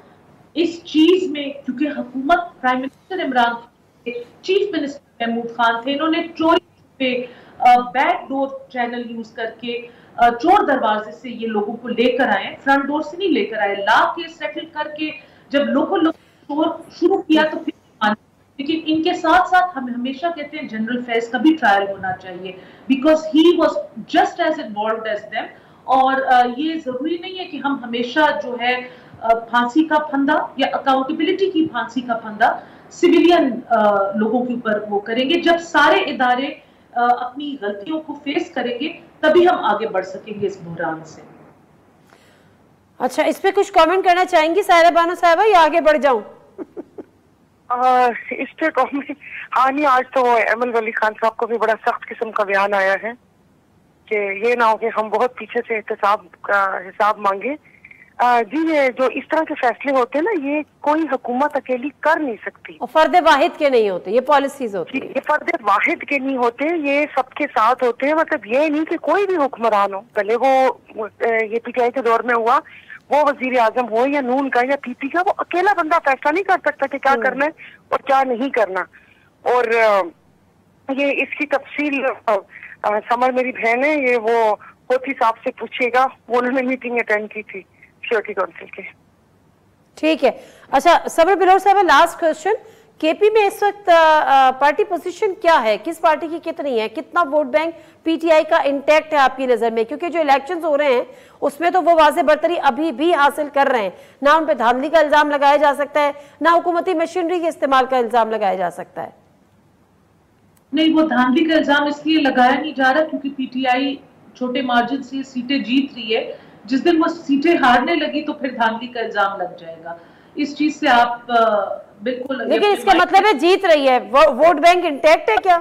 E: इस चीज में, क्योंकि हुकूमत prime minister Imran Khan, chief minister Mahmood Khan थे, इन्होंने चोरी पे बैक डोर चैनल यूज करके चोर दरवाजे से ये लोगों को लेकर आए, फ्रंट डोर से नहीं लेकर आए, ला के सेटल करके जब लोग चोर शुरू किया तो फिर। लेकिन इनके साथ साथ हम हमेशा कहते हैं जनरल फैज का भी ट्रायल होना चाहिए, because he was just as involved as them. और ये जरूरी नहीं है कि हम हमेशा जो है फांसी का फंदा या अकाउंटेबिलिटी की फांसी का फंदा सिविलियन लोगों के ऊपर वो करेंगे। जब सारे इदारे अपनी गलतियों को फेस करेंगे तभी हम आगे बढ़ सकेंगे इस बुहरान से।
A: अच्छा, इस पे कुछ कमेंट करना चाहेंगी सायरा बानो साहबा या आगे बढ़ जाऊं?
F: इस पे कमेंट, हाँ नहीं, आज तो अमल वली खान साहब को भी बड़ा सख्त किस्म का बयान आया है कि ये ना हो कि हम बहुत पीछे से हिसाब मांगे। जी, ये जो इस तरह के फैसले होते हैं ना, ये कोई हुकूमत अकेली कर नहीं सकती, और
A: फर्द वाहिद के नहीं होते, ये पॉलिसीज होती है।
F: ये फर्द वाहिद के नहीं होते, ये सबके साथ होते हैं। मतलब ये नहीं कि कोई भी हुक्मरान हो, भले वो ये पीटीआई के दौर में हुआ, वो वजीर आजम हो या नून का या पीपी का, वो अकेला बंदा फैसला नहीं कर सकता कि क्या करना है और क्या नहीं करना। और ये इसकी तफसील समर मेरी बहन है, ये वो होती साहब से पूछेगा, वो उन्होंने मीटिंग अटेंड की थी सिक्योरिटी काउंसिल के।
A: ठीक है। अच्छा समर बिलोर साहब, लास्ट क्वेश्चन, केपी में इस वक्त पार्टी पोजीशन क्या है, किस पार्टी की कितनी है, कितना वोट बैंक पीटीआई का इंटैक्ट है आपकी नजर में? क्योंकि जो इलेक्शंस हो रहे हैं उसमें तो वो वाज़े बरतरी अभी भी हासिल कर रहे हैं, ना उन पे धांधली का इल्जाम लगाया जा सकता है, ना हुकूमती मशीनरी के इस्तेमाल का इल्जाम लगाया जा सकता है।
E: नहीं, वो धांधली का इल्जाम इसलिए लगाया नहीं जा रहा क्योंकि पीटीआई छोटे मार्जिन से सीटें जीत रही है। जिस दिन वो सीटें हारने लगी तो फिर धांधली का इल्जाम लग जाएगा। इस चीज से आप बिल्कुल,
A: लेकिन इसका मतलब है जीत रही है, वोट बैंक इंटैक्ट है क्या?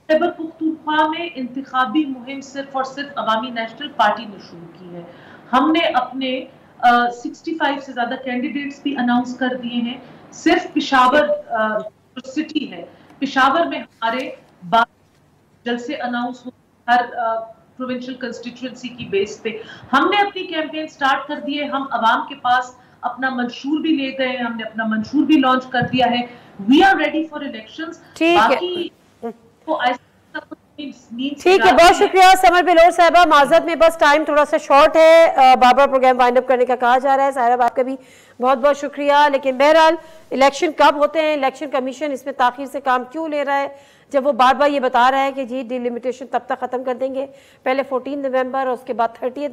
E: खैबर पुख्तूनख्वा में इंतखाबी मुहिम सिर्फ और सिर्फ अवामी नेशनल पार्टी ने शुरू की है। हमने अपने 65 से ज्यादा कैंडिडेट्स भी अनाउंस कर दिए हैं। सिर्फ पेशावर सिटी है, पेशावर में हमारे 12 जलसे अनाउंस हुए हर प्रोविंशियल कंस्टिट्यूएंसी की बेस पे। हमने अपनी कैंपेन स्टार्ट कर दी है, हम अवाम के पास अपना मंशूर भी ले गए, हमने अपना मंशूर भी लॉन्च कर दिया है। We are ready for elections. बाकी तो
A: ठीक है, बहुत शुक्रिया समर बिलोर साहबा। माजरत में बस टाइम थोड़ा सा शॉर्ट है, बार बार प्रोग्राम वाइंड अप करने का कहा जा रहा है। साहिरा आपका भी बहुत बहुत शुक्रिया। लेकिन बहरहाल इलेक्शन कब होते हैं, इलेक्शन कमीशन इसमें ताखीर से काम क्यों ले रहा है, जब वो बार बार ये बता रहा है कि जी डिलिमिटेशन तब तक ख़त्म कर देंगे, पहले 14 नवंबर और उसके बाद 14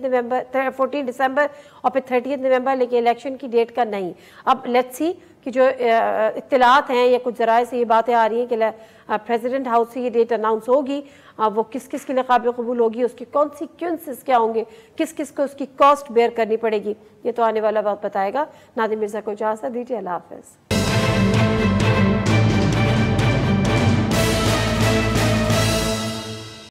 A: दिसंबर और फिर 30 नवंबर, लेकिन इलेक्शन की डेट का नहीं। अब लेट्स सी कि जो इत्तलात हैं या कुछ ज़राए से ये बातें आ रही हैं कि प्रेसिडेंट हाउस से ये डेट अनाउंस होगी, वो किस किस के लिए काबिल कबूल होगी, उसकी कॉन्सिक्वेंसेस क्या होंगे, किस किस को उसकी कॉस्ट बेयर करनी पड़ेगी, ये तो आने वाला वक्त बताएगा। नादिम मिर्ज़ा को इजाज़त दीजिए, अल्लाह हाफ़िज़।